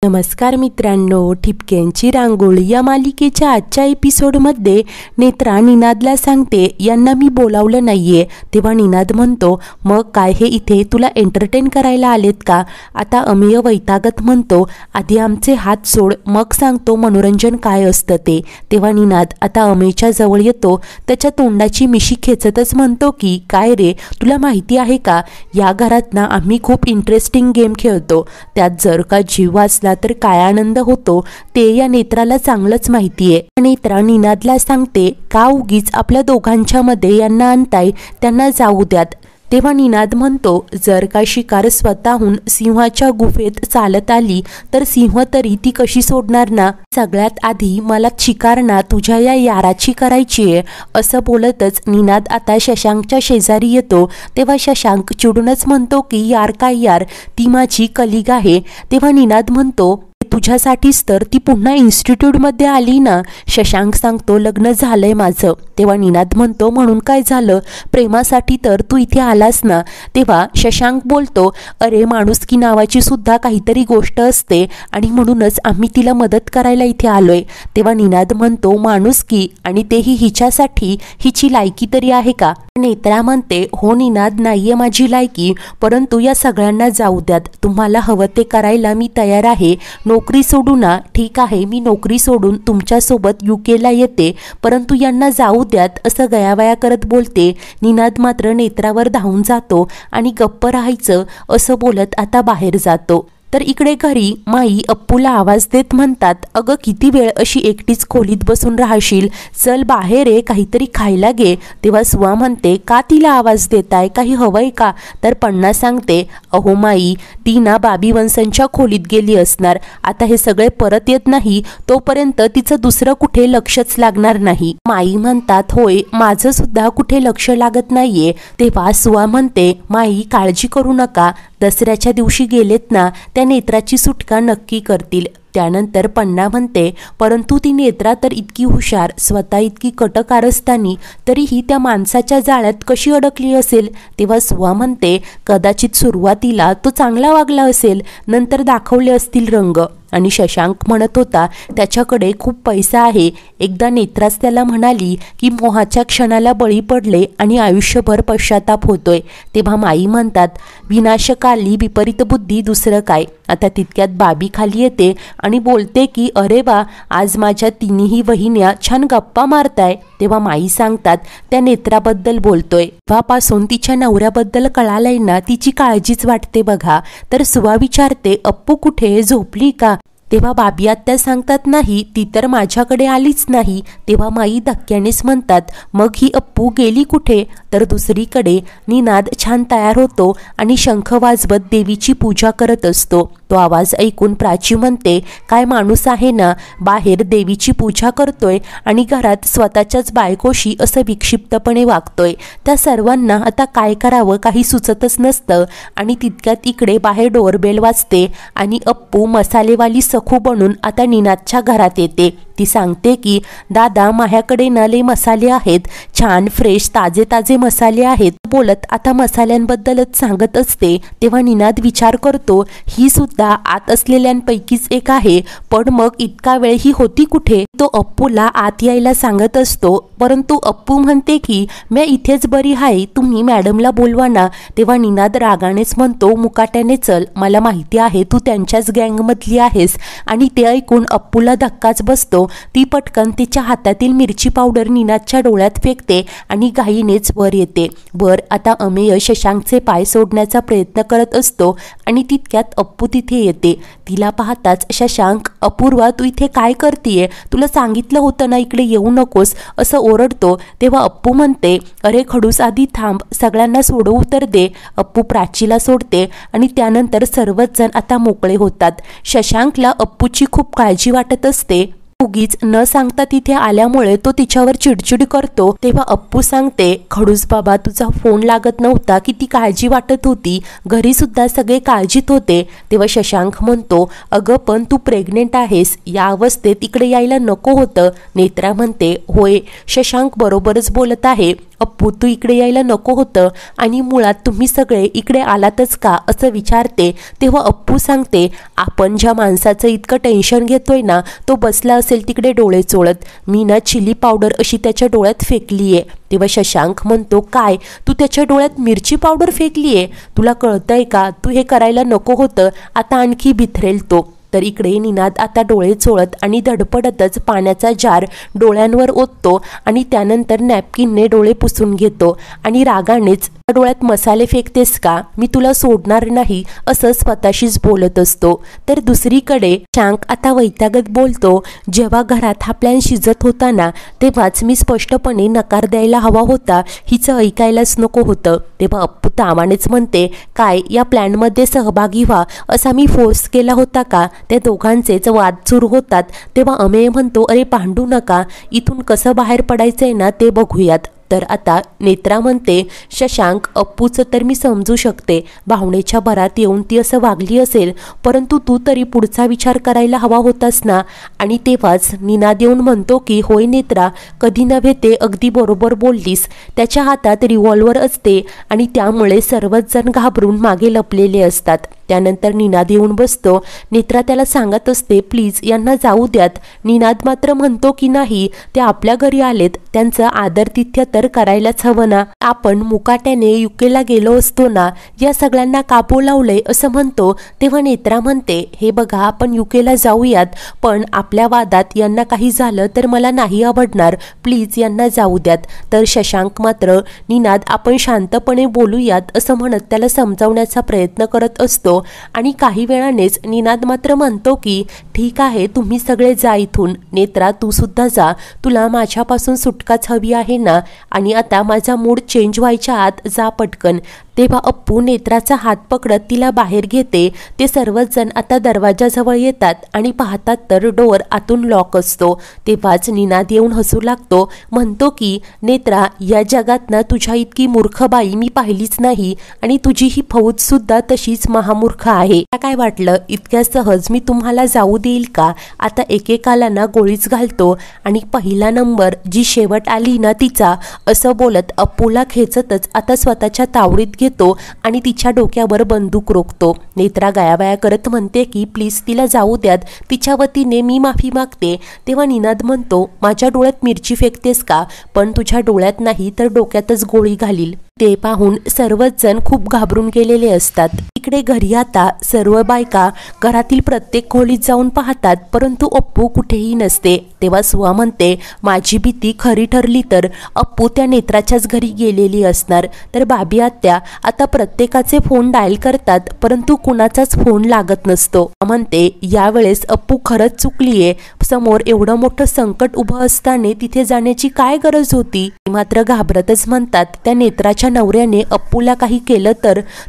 नमस्कार मित्रांनो, ठिपक्यांची रांगोळी या मालिकेच्या आजच्या एपिसोडमध्ये नेत्रा निनादला सांगते यांना मी बोलावलं नाहीये। तेव्हा निनाद म्हणतो मग काय हे इथे तुला एंटरटेन करायला आलेत का? आता अमेय वैतागत म्हणतो आधी आमचे हात सोड मग सांगतो मनोरंजन काय असतं ते। तेव्हा निनाद आता अमेयच्या जवळ येतो, त्याच्या तोंडाची मिशी खेचतच म्हणतो की काय रे, तुला माहिती आहे का या घरात ना आम्ही खूप इंटरेस्टिंग गेम खेळतो, त्यात जर का जीव वाचला तर काय आनंद होतो ते या नेत्राला चांगलंच माहितीये। नेत्रा निनादला सांगते का उगीच आपल्या दोघांच्या मध्ये यांना आणताय, त्यांना जाऊ द्यात। तेव्हा निनाद म्हणतो जर का शिकार स्वतःहून सिंहाच्या गुफेत चालत आली तर सिंह तरी ती कशी सोडणार ना, सगळ्यात आधी मला शिकार ना तुझ्या या याराची करायची आहे। असं बोलतच निनाद आता शशांकच्या शेजारी येतो। तेव्हा शशांक चिडूनच म्हणतो की यार काय यार, ती माझी कलिग आहे। तेव्हा निनाद म्हणतो तुझ्यासाठीच तर ती पुन्हा इन्स्टिट्यूटमध्ये आली ना। शशांक सांगतो लग्न झालंय माझं। तेव्हा निनाद म्हणतो म्हणून काय झालं, प्रेमासाठी तर तू इथे आलास ना। तेव्हा शशांक बोलतो अरे माणुसकी नावाची सुद्धा काहीतरी गोष्ट असते आणि म्हणूनच आम्ही तिला मदत करायला इथे आलोय। तेव्हा निनाद म्हणतो माणुसकी आणि तेही हिच्यासाठी, हिची लायकी तरी आहे का? नेत्रा म्हणते हो निनाद नाहीये माझी लायकी, परंतु या सगळ्यांना जाऊ द्यात, तुम्हाला हवं ते करायला मी तयार आहे। नोकरी सोडू ना, ठीक आहे मी नोकरी सोडून तुमच्यासोबत युकेला येते, परंतु यांना जाऊ द्यात असं गयावया करत बोलते। निनाद मात्र नेत्रावर धावून जातो आणि गप्प राहायचं असं बोलत आता बाहेर जातो। तर इकडे घरी माई अप्पूला आवाज देत म्हणतात अगं किती वेळ अशी एकटीच खोलीत बसून राहशील, चल बाहेर ये काहीतरी खायला घे। तेव्हा सुवा म्हणते का तिला आवाज देताय, काही हवंय का? तर पन्ना सांगते अहो माई ती ना बाबी वंसांच्या खोलीत गेली असणार, आता हे सगळे परत येत नाही तोपर्यंत तिचं दुसरं कुठे लक्षच लागणार नाही। माई म्हणतात होय माझं सुद्धा कुठे लक्ष लागत नाहीये। तेव्हा सुवा म्हणते माई काळजी करू नका, दसऱ्याच्या दिवशी गेलेत ना त्या नेत्राची सुटका नक्की करतील। त्यानंतर पन्ना म्हणते परंतु ती नेत्रा तर इतकी हुशार, स्वतः इतकी कटकार असताना तरीही त्या माणसाच्या जाळ्यात कशी अडकली असेल? तेव्हा सुवा म्हणते कदाचित सुरुवातीला तो चांगला वागला असेल, नंतर दाखवले असतील रंग। आणि शशांक म्हणत होता त्याच्याकडे खूप पैसा आहे। एकदा नेत्राच त्याला म्हणाली की मोहाच्या क्षणाला बळी पडले आणि आयुष्यभर पश्चाताप होतोय। तेव्हा माई म्हणतात विनाशकाली विपरीत बुद्धी दुसरं काय। आता तितक्यात बाबी खाली येते आणि बोलते की अरे वा आज माझ्या तिन्ही वहिन्या छान गप्पा मारताय। तेव्हा माई सांगतात त्या नेत्राबद्दल बोलतोय, तेव्हापासून तिच्या नवऱ्याबद्दल कळालंय ना, तिची काळजीच वाटते बघा। तर सुवा विचारते अप्पू कुठे, झोपली का? तेव्हा बाबी आत्या सांगतात नाही ती तर माझ्याकडे आलीच नाही। तेव्हा माई धक्क्यानेच म्हणतात मग ही अप्पू गेली कुठे? तर दुसरीकडे निनाद छान तयार होतो आणि शंख वाजवत देवीची पूजा करत असतो। तो आवाज ऐकून प्राची म्हणते काय माणूस आहे ना, बाहेर देवीची पूजा करतोय आणि घरात स्वतःच्याच बायकोशी असं विक्षिप्तपणे वागतोय। त्या सर्वांना आता काय करावं काही सुचतच नसतं आणि तितक्यात इकडे बाहेर डोरबेल वाजते आणि अप्पू मसालेवाली सखू बनून आता निनादच्या घरात येते। ती सांगते की दादा माझ्याकडे ना लय मसाले आहेत, छान फ्रेश ताजे ताजे मसाले आहेत बोलत आता मसाल्यांबद्दलच सांगत असते। तेव्हा निनाद विचार करतो ही सुद्धा आत असलेल्यांपैकीच एक आहे, पण मग इतका वेळ ही होती कुठे? तो अप्पूला आत यायला सांगत असतो, परंतु अप्पू म्हणते की मी इथेच बरी आहे, तुम्ही मॅडमला बोलवा ना। तेव्हा निनाद रागानेच म्हणतो मुकाट्याने चल, मला माहिती आहे तू त्यांच्याच गँगमधली आहेस। आणि ते ऐकून अप्पूला धक्काच बसतो। ती पटकन तिच्या हातातील मिरची पावडर निनादच्या डोळ्यात फेकते आणि घाईनेच वर येते। वर आता अमेय शशांकचे पाय सोडण्याचा प्रयत्न करत असतो आणि तितक्यात अप्पू तिथे येते। तिला पाहताच शशांक अपूर्वा तू इथे काय करतेय, तुला सांगितलं होतं ना इकडे येऊ नकोस असं ओरडतो। तेव्हा अप्पू म्हणते अरे खडूस आधी थांब, सगळ्यांना सोडवू तर दे। अप्पू प्राचीला सोडते आणि त्यानंतर सर्वच जण आता मोकळे होतात। शशांकला अप्पूची खूप काळजी वाटत असते, उगीच न सांगता तिथे आल्यामुळे तो तिच्यावर चिडचिड करतो। तेव्हा अप्पू सांगते खडूस बाबा तुझा फोन लागत नव्हता, किती काळजी वाटत होती, घरी सुद्धा सगळे काळजीत होते। तेव्हा शशांक म्हणतो अगं पण तू प्रेग्नेंट आहेस, या अवस्थेत इकडे यायला नको होतं। नेत्रा म्हणते होय शशांक बरोबरच बोलत आहे, अप्पू तू इकडे यायला नको होतं आणि मुळात तुम्ही सगळे इकडे आलातच का असं विचारते तेव्हा अप्पू सांगते आपण ज्या माणसाचं इतकं टेन्शन घेतोय ना तो बसला असेल तिकडे डोळे चोळत, मी ना चिली पावडर अशी त्याच्या डोळ्यात फेकलीये. तेव्हा शशांक म्हणतो काय तू त्याच्या डोळ्यात मिरची पावडर फेकलीये, तुला कळतंय का तू हे करायला नको होतं, आता आणखी बिथरेल तो. तर इकडे निनाद आता डोळे चोळत आणि धडपडतच पाण्याचा जार डोळ्यांवर ओततो आणि त्यानंतर नॅपकिनने डोळे पुसून घेतो आणि रागानेच डोळ्यात मसाले फेकतेस का, मी तुला सोडणार नाही असं स्वतःशीच बोलत असतो. तर दुसरीकडे शशांक आता वैतागत बोलतो जेव्हा घरात हा प्लॅन शिजत होता ना तेव्हाच मी स्पष्टपणे नकार द्यायला हवा होता, हिचं ऐकायलाच नको होतं. तेव्हा अप्पू तामानेच म्हणते काय या प्लॅनमध्ये सहभागी व्हा असा मी फोर्स केला होता का. त्या दोघांचेच वाद सुरू होतात तेव्हा अमेय म्हणतो अरे भांडू नका, इथून कसं बाहेर पडायचंय ना ते बघूयात. तर आता नेत्रा म्हणते शशांक अप्पूचं तर मी समजू शकते, भावनेच्या भरात येऊन ती असं वागली असेल, परंतु तू तरी पुढचा विचार करायला हवा होतास ना. आणि तेव्हाच निनाद येऊन म्हणतो की होय नेत्रा, कधी नव्हे ते अगदी बरोबर बोललीस, त्याच्या हातात रिव्हॉल्वर असते आणि त्यामुळे सर्वच जण घाबरून मागे लपलेले असतात. त्यानंतर निनाद येऊन बसतो. नेत्रा त्याला सांगत असते प्लीज यांना जाऊ द्यात. निनाद मात्र म्हणतो की नाही, ते आपल्या घरी आलेत, त्यांचं आदरातिथ्य तर करायलाच हवं ना. आपण मुकाट्याने युकेला गेलो असतो ना, या सगळ्यांना का बोलावलंय असं म्हणतो. तेव्हा नेत्रा म्हणते हे बघा आपण युकेला जाऊयात, पण आपल्या वादात यांना काही झालं तर मला नाही आवडणार, प्लीज यांना जाऊ द्यात. तर शशांक मात्र निनाद आपण शांतपणे बोलूयात असं म्हणत त्याला समजावण्याचा प्रयत्न करत असतो. आणि काही वेळानेच निनाद मात्र म्हणतो की ठीक आहे तुम्ही सगळे जा इथून, नेत्रा तू सुद्धा जा, तुला माझ्यापासून सुटकाच हवी आहे ना, आणि आता माझा मूड चेंज व्हायच्या आत जा पटकन. तेव्हा अप्पू नेत्राचा हात पकडत तिला बाहेर घेते. ते सर्वच जण आता दरवाजाजवळ येतात आणि पाहतात तर डोअर आतून लॉक असतो. तेव्हाच निनाद येऊन हसू लागतो, म्हणतो की नेत्रा या जगात ना तुझ्या इतकी मूर्ख बाई मी पाहिलीच नाही आणि तुझी ही फौज सुद्धा तशीच महामूर्ख आहे. काय वाटलं इतक्या सहज मी तुम्हाला जाऊ देईल का. आता एकेकाला ना गोळीच घालतो आणि पहिला नंबर जी शेवट आली ना तिचा, असं बोलत अप्पूला खेचतच आता स्वतःच्या तावडीत घेतो आणि तिच्या डोक्यावर बंदूक रोखतो. नेत्रा गयावया करत म्हणते की प्लीज तिला जाऊ द्यात, तिच्या वतीने मी माफी मागते. तेव्हा निनाद म्हणतो माझ्या डोळ्यात मिरची फेकतेस का, पण तुझ्या डोळ्यात नाही तर डोक्यातच गोळी घालील. ते पाहून सर्वच जण खूप घाबरून गेलेले असतात. इकडे घरी आता सर्व बायका घरातील प्रत्येक खोलीत जाऊन पाहतात, परंतु अप्पू कुठेही नसते. तेव्हा सुहा म्हणते माझी भीती खरी ठरली तर अप्पू त्या नेत्राच्याच घरी गेलेली असणार. तर बाबी आत्या आता प्रत्येकाचे फोन डायल करतात, परंतु कुणाचाच फोन लागत नसतो. म्हणते यावेळेस अप्पू खरंच चुकलीये, समोर एवढं मोठं संकट उभं असताना तिथे जाण्याची काय गरज होती. मात्र घाबरतच म्हणतात त्या नेत्राच्या नवऱ्याने अप्पूला काही केलं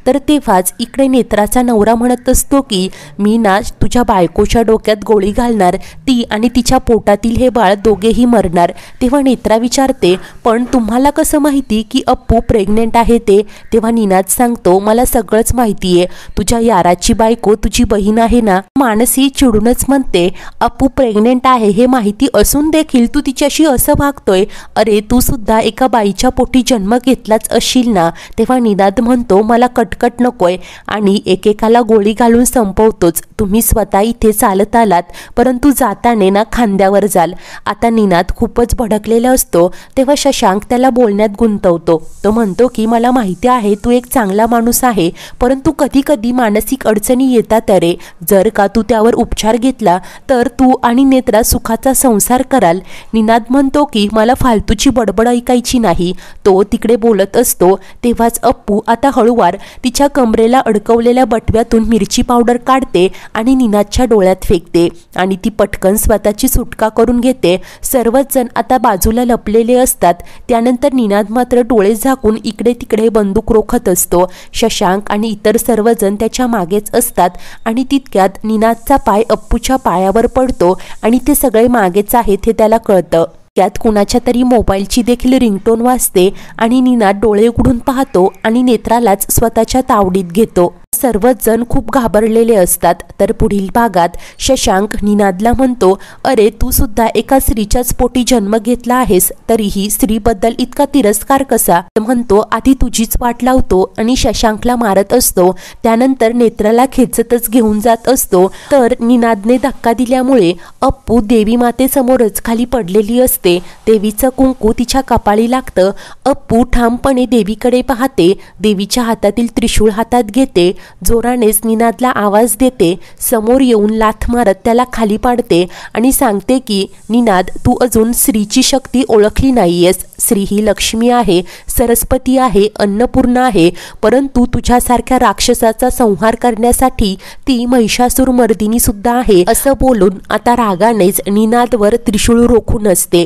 तर तेव्हाच इकडे नेत्राचा नवरा म्हणत असतो की मी ना तुझ्या बायकोच्या डोक्यात गोळी घालणार, ती आणि तिच्या पोटातील हे बाळ दोघेही मरणार. तेव्हा नेत्रा विचारते पण तुम्हाला कसं माहिती की अप्पू प्रेग्नेंट आहे ते. तेव्हा निनाद सांगतो मला सगळंच माहितीये, तुझ्या याराची बायको तुझी बहीण आहे ना. मानसी चिडूनच म्हणते अप्पू प्रेग्नेंट आहे हे माहिती असून देखील तू तिच्याशी असं वागतोय, अरे तू सुद्धा एका बाईच्या पोटी जन्म घेतलाच असशील ना. तेव्हा निनाद म्हणतो मला कटकट नकोय आणि एकेकाला गोळी घालून संपवतोच, तुम्ही स्वतः इथे चालत आलात परंतु जाताने ना खांद्यावर जाल. आता निनाद खूपच भडकलेला असतो. तेव्हा शशांक त्याला बोलण्यात गुंतवतो. तो म्हणतो की मला माहिती आहे तू एक चांगला माणूस आहे, परंतु कधी कधी मानसिक अडचणी येतात रे, जर का तू त्यावर उपचार घेतला तर तू आणि नेत्रा सुखाचा संसार कराल. निनाद म्हणतो की मला फालतूची बडबड ऐकायची नाही. तो तिकडे बोलत असतो तेव्हाच अप्पू आता हळूवार तिच्या कमरेला अडकवलेल्या बटव्यातून मिरची पावडर काढते आणि निनादच्या डोळ्यात फेकते आणि ती पटकन स्वतःची सुटका करून घेते. सर्वच जण आता बाजूला लपलेले असतात. त्यानंतर निनाद मात्र डोळे झाकून इकडे तिकडे बंदूक रोखत असतो. शशांक आणि इतर सर्वजण त्याच्या मागेच असतात आणि तितक्यात निनादचा पाय अप्पूच्या पायावर पडतो आणि ते सगळे मागेच आहेत हे त्याला कळतं. त्यात कुणाच्या तरी मोबाईलची देखील रिंगटोन वाजते आणि निनाद डोळे उघडून पाहतो आणि नेत्रालाच स्वतःच्या तावडीत घेतो. सर्वच जण खूप घाबरलेले असतात. तर पुढील भागात शशांक निनादला म्हणतो, अरे तू सुद्धा एका स्त्रीच्याच पोटी जन्म घेतला आहेस, तरीही स्त्रीबद्दल इतका तिरस्कार कसा? म्हणतो, आधी तुझीच वाट लावतो आणि शशांकला मारत असतो. त्यानंतर नेत्राला खेचतच घेऊन जात असतो. तर निनादने धक्का दिल्यामुळे अप्पू देवी मातेसमोरच खाली पडलेली असते. देवीचं कुंकू तिच्या कपाळी लागतं. अप्पू ठामपणे देवीकडे पाहते. देवीच्या हातातील त्रिशूळ हातात घेते. जोरानेच निनादला आवाज देते. समोर येऊन लाथ मारत त्याला खाली पाडते आणि सांगते की निनाद, तू अजून स्त्रीची शक्ती ओळखली नाहीयेस. स्त्री ही लक्ष्मी आहे, सरस्वती आहे, अन्नपूर्णा आहे, परंतु तुझ्यासारख्या राक्षसाचा संहार करण्यासाठी ती महिषासुर मर्दिनी सुद्धा आहे. असं बोलून आता रागानेच निनादवर त्रिशूळ रोखून असते.